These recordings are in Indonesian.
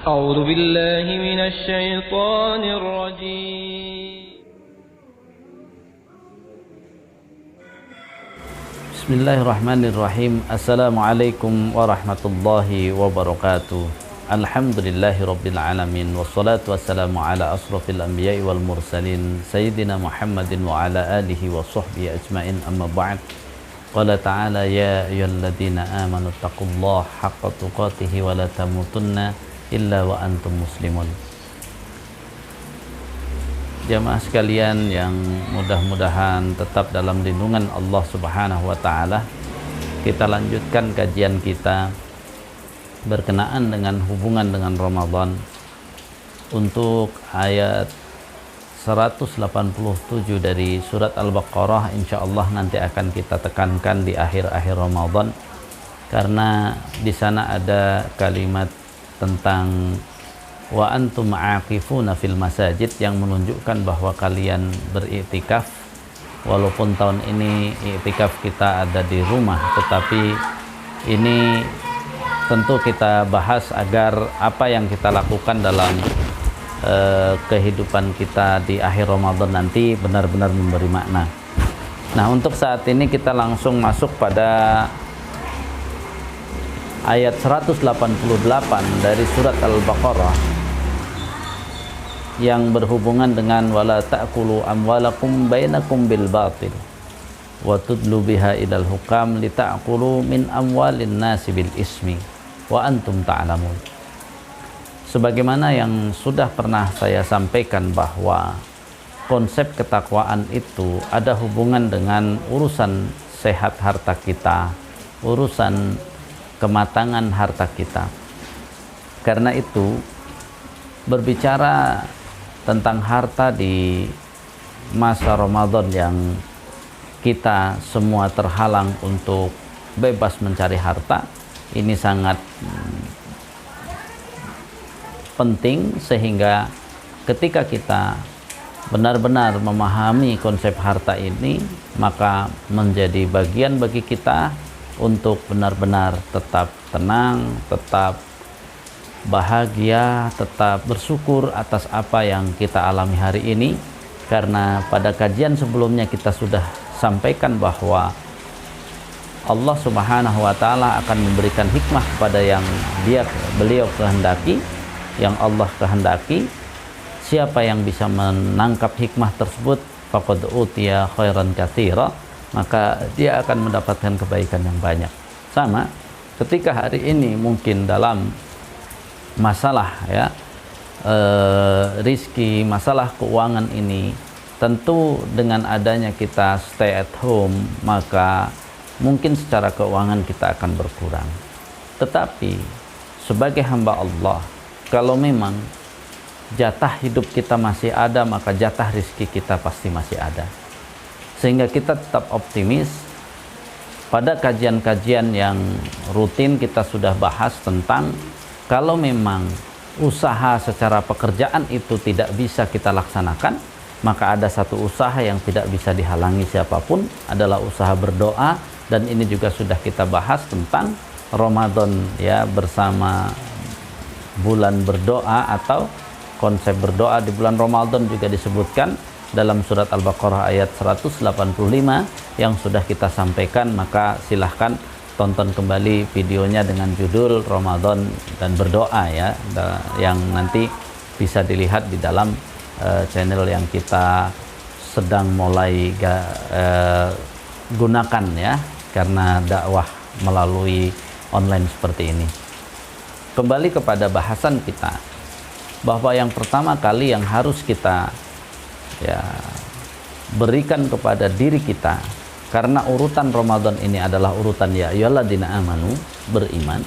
أعوذ بالله من الشيطان الرجيم. Bismillahirrahmanirrahim. Assalamualaikum warahmatullahi wabarakatuh. Alhamdulillahirabbil alamin wassalatu wassalamu ala asrofil anbiya'i wal mursalin sayyidina Muhammadin wa ala alihi wa sahbihi ajmain, amma ba'd. Qala ta'ala ya ayyuhalladzina amanu taqullaha haqqa tuqatih wa la tamutunna illa wa antum muslimun. Jamaah sekalian yang mudah-mudahan tetap dalam lindungan Allah Subhanahu wa taala, kita lanjutkan kajian kita berkenaan dengan hubungan dengan Ramadan untuk ayat 187 dari surat Al-Baqarah. Insyaallah nanti akan kita tekankan di akhir-akhir Ramadan, karena di sana ada kalimat tentang wa antum aakifuna fil masajid yang menunjukkan bahwa kalian beriktikaf. Walaupun tahun ini iktikaf kita ada di rumah, tetapi ini tentu kita bahas agar apa yang kita lakukan dalam kehidupan kita di akhir Ramadan nanti benar-benar memberi makna. Nah, untuk saat ini kita langsung masuk pada ayat 188 dari surat Al-Baqarah yang berhubungan dengan wala ta'kulu amwalakum bainakum bil batil wa tudlu biha ilal hukam li ta'kulu min amwalin nasi bil ismi wa antum ta'lamun. Sebagaimana yang sudah pernah saya sampaikan bahwa konsep ketakwaan itu ada hubungan dengan urusan sehat harta kita, urusan kematangan harta kita. Karena itu berbicara tentang harta di masa Ramadan yang kita semua terhalang untuk bebas mencari harta, ini sangat penting, sehingga ketika kita benar-benar memahami konsep harta ini, maka menjadi bagian bagi kita untuk benar-benar tetap tenang, tetap bahagia, tetap bersyukur atas apa yang kita alami hari ini. Karena pada kajian sebelumnya kita sudah sampaikan bahwa Allah Subhanahu wa taala akan memberikan hikmah kepada yang beliau kehendaki, yang Allah kehendaki. Siapa yang bisa menangkap hikmah tersebut, faqad utiya khairan katsira, maka dia akan mendapatkan kebaikan yang banyak. Sama ketika hari ini mungkin dalam masalah rizki, masalah keuangan ini, tentu dengan adanya kita stay at home, maka mungkin secara keuangan kita akan berkurang. Tetapi sebagai hamba Allah, kalau memang jatah hidup kita masih ada, maka jatah rizki kita pasti masih ada. Sehingga kita tetap optimis. Pada kajian-kajian yang rutin kita sudah bahas tentang kalau memang usaha secara pekerjaan itu tidak bisa kita laksanakan, maka ada satu usaha yang tidak bisa dihalangi siapapun, adalah usaha berdoa. Dan ini juga sudah kita bahas tentang Ramadan bersama bulan berdoa, atau konsep berdoa di bulan Ramadan juga disebutkan dalam surat Al-Baqarah ayat 185 yang sudah kita sampaikan. Maka silahkan tonton kembali videonya dengan judul Ramadan dan berdoa yang nanti bisa dilihat di dalam channel yang kita sedang mulai gunakan karena dakwah melalui online seperti ini. Kembali kepada bahasan kita, bahwa yang pertama kali yang harus kita berikan kepada diri kita, karena urutan Ramadan ini adalah urutan ya ayyuhalladzina amanu, beriman,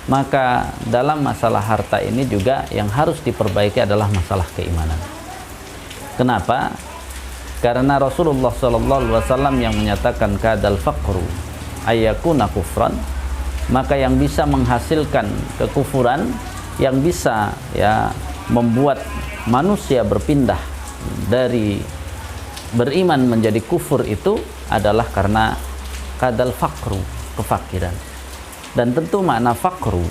maka dalam masalah harta ini juga yang harus diperbaiki adalah masalah keimanan. Kenapa? Karena Rasulullah SAW yang menyatakan kadal faqru ayyakuna kufran, maka yang bisa menghasilkan kekufuran, yang bisa membuat manusia berpindah dari beriman menjadi kufur, itu adalah karena kadal fakru, kefakiran. Dan tentu makna fakru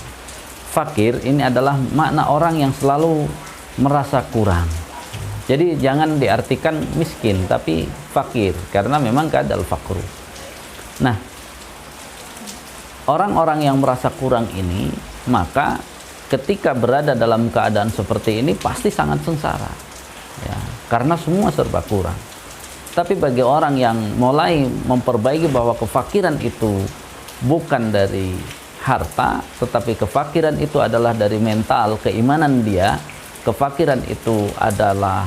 fakir ini adalah makna orang yang selalu merasa kurang. Jadi jangan diartikan miskin, tapi fakir, karena memang kadal fakru. Nah, orang-orang yang merasa kurang ini, maka ketika berada dalam keadaan seperti ini pasti sangat sengsara, ya, karena semua serba kurang. Tapi bagi orang yang mulai memperbaiki bahwa kefakiran itu bukan dari harta, tetapi kefakiran itu adalah dari mental, keimanan dia, kefakiran itu adalah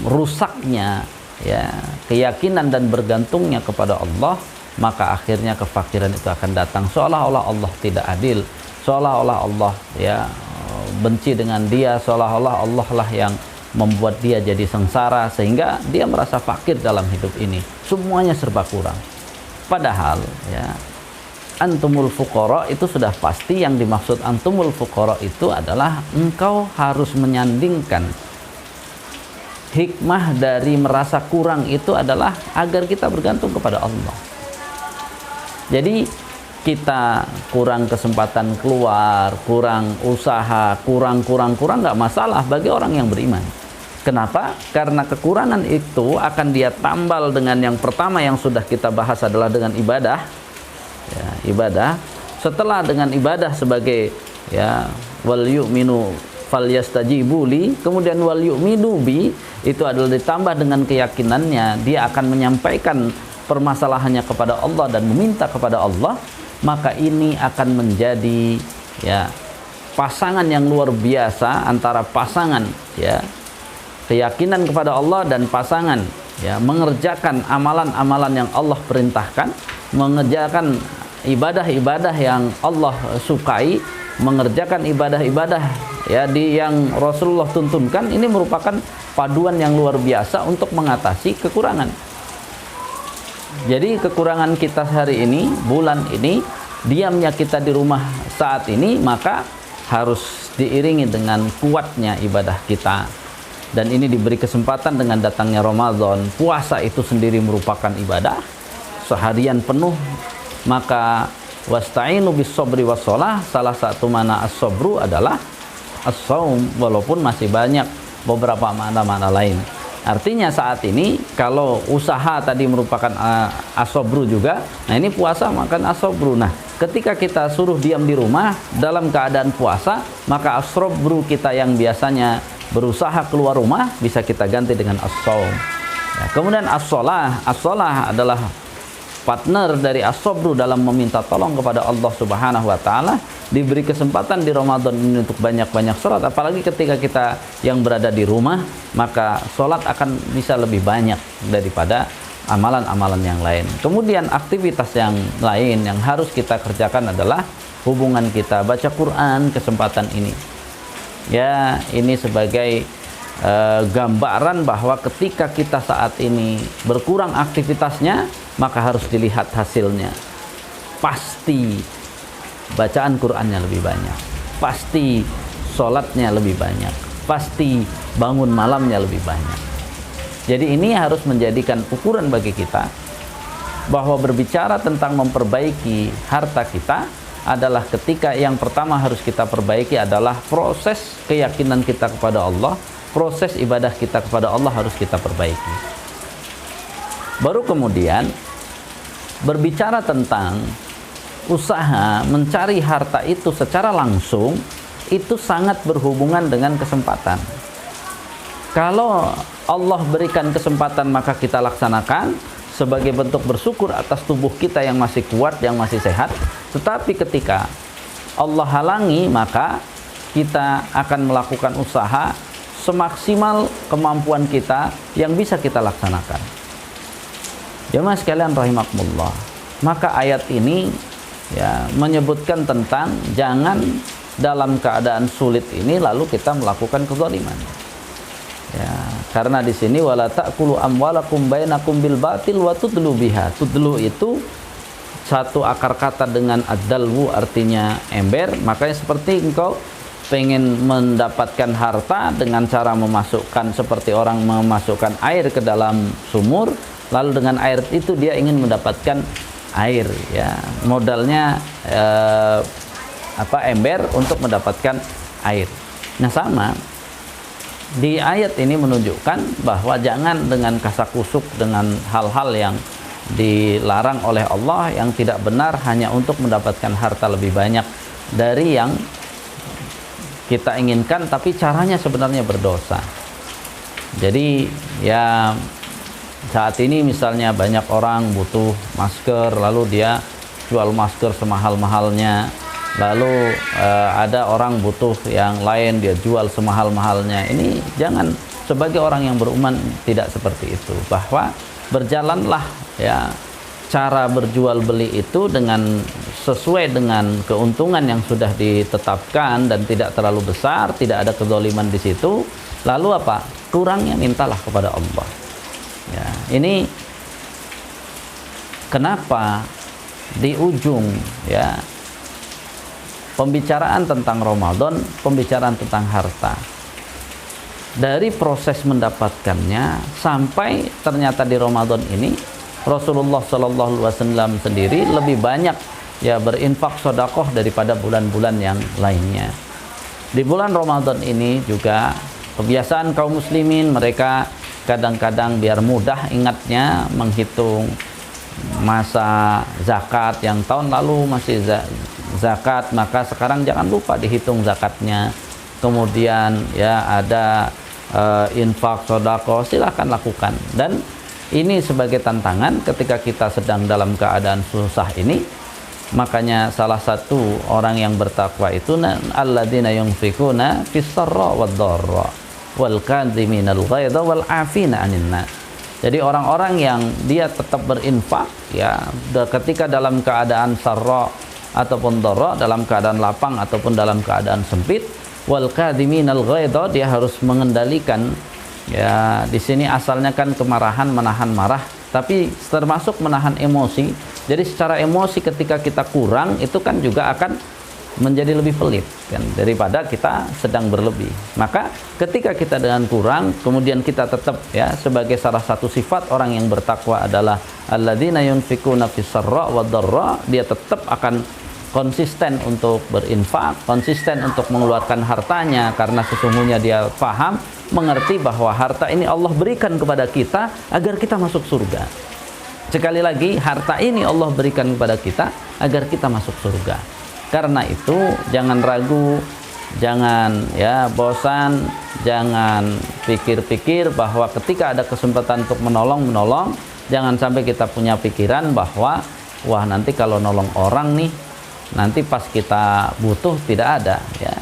rusaknya, ya, keyakinan dan bergantungnya kepada Allah, maka akhirnya kefakiran itu akan datang seolah-olah Allah tidak adil, seolah-olah Allah, ya, benci dengan dia, seolah-olah Allah lah yang membuat dia jadi sengsara, sehingga dia merasa fakir dalam hidup ini, semuanya serba kurang. Padahal, ya, antumul fuqara itu sudah pasti yang dimaksud antumul fuqara itu adalah engkau harus menyandingkan hikmah dari merasa kurang itu adalah agar kita bergantung kepada Allah. Jadi kita kurang kesempatan keluar, kurang usaha, kurang nggak masalah bagi orang yang beriman. Kenapa? Karena kekurangan itu akan dia tambal dengan yang pertama yang sudah kita bahas adalah dengan ibadah. Ya, ibadah. Setelah dengan ibadah sebagai, ya, wal yu'minu falyastajibu li, kemudian wal yu'minu bi, itu adalah ditambah dengan keyakinannya dia akan menyampaikan permasalahannya kepada Allah dan meminta kepada Allah, maka ini akan menjadi, ya, pasangan yang luar biasa antara pasangan, ya, keyakinan kepada Allah dan pasangan, ya, mengerjakan amalan-amalan yang Allah perintahkan, mengerjakan ibadah-ibadah yang Allah sukai, mengerjakan ibadah-ibadah, ya, yang Rasulullah tuntunkan. Ini merupakan paduan yang luar biasa untuk mengatasi kekurangan. Jadi kekurangan kita hari ini, bulan ini, diamnya kita di rumah saat ini, maka harus diiringi dengan kuatnya ibadah kita. Dan ini diberi kesempatan dengan datangnya Ramadan. Puasa itu sendiri merupakan ibadah seharian penuh, maka wasta'inu bis sabri wassalah, salah satu mana as-sabru adalah as-saum, walaupun masih banyak beberapa makna-makna lain. Artinya saat ini kalau usaha tadi merupakan as-sabru juga, nah ini puasa makan as-sabru. Nah, ketika kita suruh diam di rumah dalam keadaan puasa, maka as-sabru kita yang biasanya berusaha keluar rumah bisa kita ganti dengan as-saum. Ya, kemudian as-shalah adalah partner dari as-sabru dalam meminta tolong kepada Allah Subhanahu wa taala. Diberi kesempatan di Ramadan ini untuk banyak-banyak salat, apalagi ketika kita yang berada di rumah, maka salat akan bisa lebih banyak daripada amalan-amalan yang lain. Kemudian aktivitas yang lain yang harus kita kerjakan adalah hubungan kita baca Quran kesempatan ini. Ya, ini sebagai gambaran bahwa ketika kita saat ini berkurang aktivitasnya, maka harus dilihat hasilnya. Pasti bacaan Qur'annya lebih banyak, pasti sholatnya lebih banyak, pasti bangun malamnya lebih banyak. Jadi ini harus menjadikan ukuran bagi kita bahwa berbicara tentang memperbaiki harta kita adalah ketika yang pertama harus kita perbaiki adalah proses keyakinan kita kepada Allah, proses ibadah kita kepada Allah harus kita perbaiki. Baru kemudian berbicara tentang usaha mencari harta itu secara langsung, itu sangat berhubungan dengan kesempatan. Kalau Allah berikan kesempatan maka kita laksanakan sebagai bentuk bersyukur atas tubuh kita yang masih kuat, yang masih sehat. Tetapi ketika Allah halangi, maka kita akan melakukan usaha semaksimal kemampuan kita yang bisa kita laksanakan. Jemaah sekalian rahimakumullah, maka ayat ini, ya, menyebutkan tentang jangan dalam keadaan sulit ini lalu kita melakukan kezaliman. Ya, karena di sini wala ta'kulu amwalakum bainakum bil batil wa tudlu biha. Tudlu itu satu akar kata dengan ad-dalwu, artinya ember. Makanya seperti engkau pengen mendapatkan harta dengan cara memasukkan, seperti orang memasukkan air ke dalam sumur, lalu dengan air itu dia ingin mendapatkan air, ya, modalnya ember untuk mendapatkan air. Nah, sama di ayat ini menunjukkan bahwa jangan dengan kasakusuk dengan hal-hal yang dilarang oleh Allah yang tidak benar hanya untuk mendapatkan harta lebih banyak dari yang kita inginkan, tapi caranya sebenarnya berdosa. Jadi ya saat ini misalnya banyak orang butuh masker, lalu dia jual masker semahal-mahalnya, lalu ada orang butuh yang lain dia jual semahal-mahalnya. Ini jangan, sebagai orang yang beriman tidak seperti itu, bahwa berjalanlah ya cara berjual beli itu dengan sesuai dengan keuntungan yang sudah ditetapkan dan tidak terlalu besar, tidak ada kezaliman di situ. Lalu apa? Kurangnya mintalah kepada Allah. Ya, ini kenapa di ujung ya pembicaraan tentang Ramadan, pembicaraan tentang harta. Dari proses mendapatkannya sampai ternyata di Ramadan ini Rasulullah Shallallahu Alaihi Wasallam sendiri lebih banyak ya berinfak sedekah daripada bulan-bulan yang lainnya. Di bulan Ramadan ini juga kebiasaan kaum muslimin, mereka kadang-kadang biar mudah ingatnya menghitung masa zakat yang tahun lalu masih zakat, maka sekarang jangan lupa dihitung zakatnya. Kemudian ya ada infak sedekah, silahkan lakukan. Dan ini sebagai tantangan ketika kita sedang dalam keadaan susah ini. Makanya salah satu orang yang bertakwa itu alladzina yunfikuna fis-sarra wad-dharra wal kadhiminal ghaidha wal 'afina 'anil nas. Jadi orang-orang yang dia tetap berinfak ya ketika dalam keadaan sarra ataupun dharra, dalam keadaan lapang ataupun dalam keadaan sempit. Wal kadhiminal ghaidha, dia harus mengendalikan ya, di sini asalnya kan kemarahan, menahan marah, tapi termasuk menahan emosi. Jadi secara emosi ketika kita kurang itu kan juga akan menjadi lebih pelit kan daripada kita sedang berlebih. Maka ketika kita dengan kurang kemudian kita tetap ya, sebagai salah satu sifat orang yang bertakwa adalah alladzina yunfikuna fis-sarra wad-dharra, dia tetap akan konsisten untuk berinfak, konsisten untuk mengeluarkan hartanya, karena sesungguhnya dia paham, mengerti bahwa harta ini Allah berikan kepada kita agar kita masuk surga. Sekali lagi, harta ini Allah berikan kepada kita agar kita masuk surga. Karena itu jangan ragu, jangan ya bosan, jangan pikir-pikir bahwa ketika ada kesempatan untuk menolong, jangan sampai kita punya pikiran bahwa wah nanti kalau nolong orang nih, nanti pas kita butuh tidak ada ya.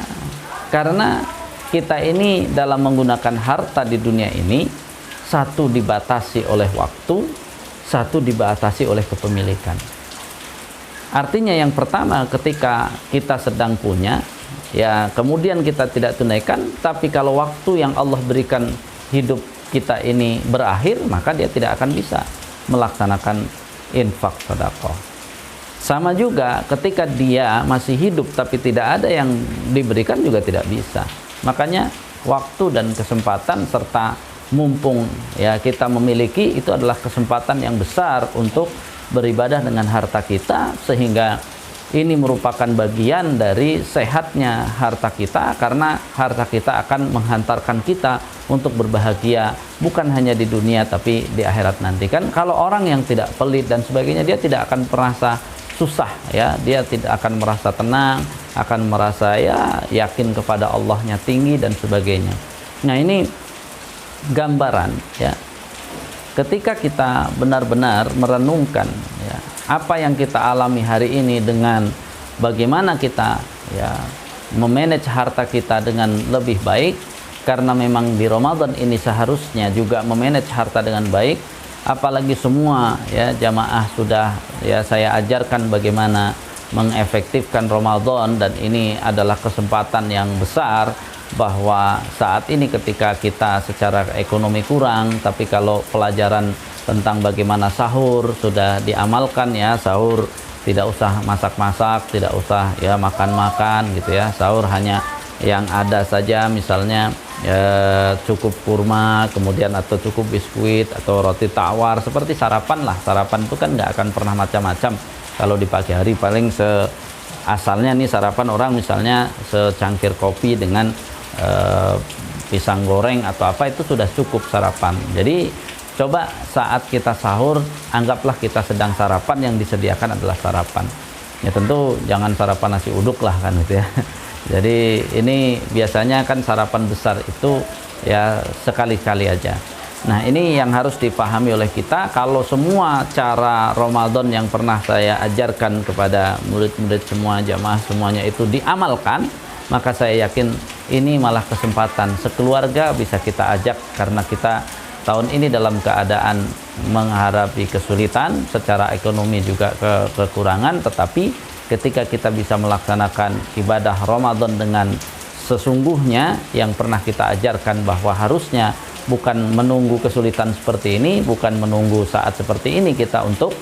Karena kita ini dalam menggunakan harta di dunia ini, satu dibatasi oleh waktu, satu dibatasi oleh kepemilikan. Artinya yang pertama, ketika kita sedang punya ya kemudian kita tidak tunaikan, tapi kalau waktu yang Allah berikan hidup kita ini berakhir, maka dia tidak akan bisa melaksanakan infak sedekah. Sama juga ketika dia masih hidup tapi tidak ada yang diberikan juga tidak bisa. Makanya waktu dan kesempatan serta mumpung ya kita memiliki, itu adalah kesempatan yang besar untuk beribadah dengan harta kita, sehingga ini merupakan bagian dari sehatnya harta kita, karena harta kita akan menghantarkan kita untuk berbahagia bukan hanya di dunia tapi di akhirat nanti. Kan kalau orang yang tidak pelit dan sebagainya, dia tidak akan merasa susah ya, dia tidak akan merasa tenang, akan merasa ya yakin kepada Allahnya tinggi dan sebagainya. Nah, ini gambaran ya, ketika kita benar-benar merenungkan ya apa yang kita alami hari ini dengan bagaimana kita ya memanage harta kita dengan lebih baik, karena memang di Ramadan ini seharusnya juga memanage harta dengan baik. Apalagi semua ya jamaah sudah ya saya ajarkan bagaimana mengefektifkan Ramadan, dan ini adalah kesempatan yang besar bahwa saat ini ketika kita secara ekonomi kurang, tapi kalau pelajaran tentang bagaimana sahur sudah diamalkan ya, sahur tidak usah masak-masak, tidak usah ya makan-makan gitu ya, sahur hanya yang ada saja, misalnya cukup kurma, kemudian atau cukup biskuit atau roti tawar, seperti sarapan lah. Sarapan itu kan nggak akan pernah macam-macam. Kalau di pagi hari paling asalnya nih sarapan orang misalnya secangkir kopi dengan pisang goreng atau apa, itu sudah cukup sarapan. Jadi coba saat kita sahur, anggaplah kita sedang sarapan, yang disediakan adalah sarapan. Ya tentu jangan sarapan nasi uduk lah kan gitu ya. Jadi ini biasanya kan sarapan besar itu ya sekali-kali aja. Nah ini yang harus dipahami oleh kita. Kalau semua cara Ramadan yang pernah saya ajarkan kepada murid-murid semua, jamaah semuanya itu diamalkan, maka saya yakin ini malah kesempatan sekeluarga bisa kita ajak, karena kita tahun ini dalam keadaan menghadapi kesulitan, secara ekonomi juga kekurangan, tetapi ketika kita bisa melaksanakan ibadah Ramadan dengan sesungguhnya yang pernah kita ajarkan, bahwa harusnya bukan menunggu kesulitan seperti ini, bukan menunggu saat seperti ini kita untuk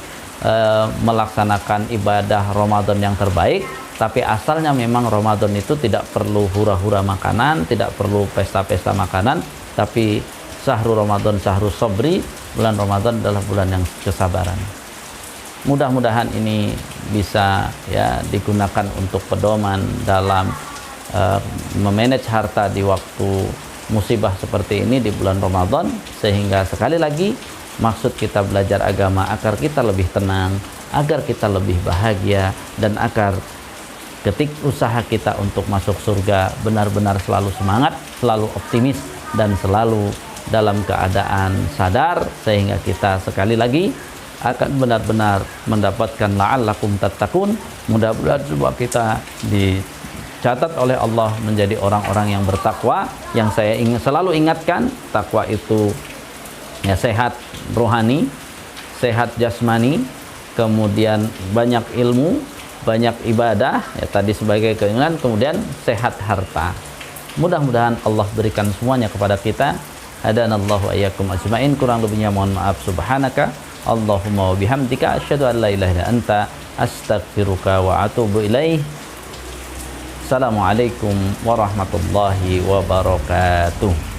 melaksanakan ibadah Ramadan yang terbaik, tapi asalnya memang Ramadan itu tidak perlu hura-hura makanan, tidak perlu pesta-pesta makanan, tapi syahrul Ramadan syahrul sabri, bulan Ramadan adalah bulan yang kesabaran. Mudah-mudahan ini bisa ya digunakan untuk pedoman dalam memanage harta di waktu musibah seperti ini di bulan Ramadan, sehingga sekali lagi maksud kita belajar agama agar kita lebih tenang, agar kita lebih bahagia, dan agar ketika usaha kita untuk masuk surga benar-benar selalu semangat, selalu optimis, dan selalu dalam keadaan sadar, sehingga kita sekali lagi akan benar-benar mendapatkan la'allakum tattaqun. Mudah-mudahan semua kita dicatat oleh Allah menjadi orang-orang yang bertakwa. Yang saya selalu ingatkan, takwa itu ya sehat rohani, sehat jasmani, kemudian banyak ilmu, banyak ibadah, ya tadi sebagai keinginan, kemudian sehat harta. Mudah-mudahan Allah berikan semuanya kepada kita. Hadanallahu ayyakum ajmain. Kurang lebihnya mohon maaf. Subhanaka Allahumma wa bihamdika asyhadu an la ilaha illa anta astaghfiruka wa atubu ilaih. Assalamualaikum warahmatullahi wabarakatuh.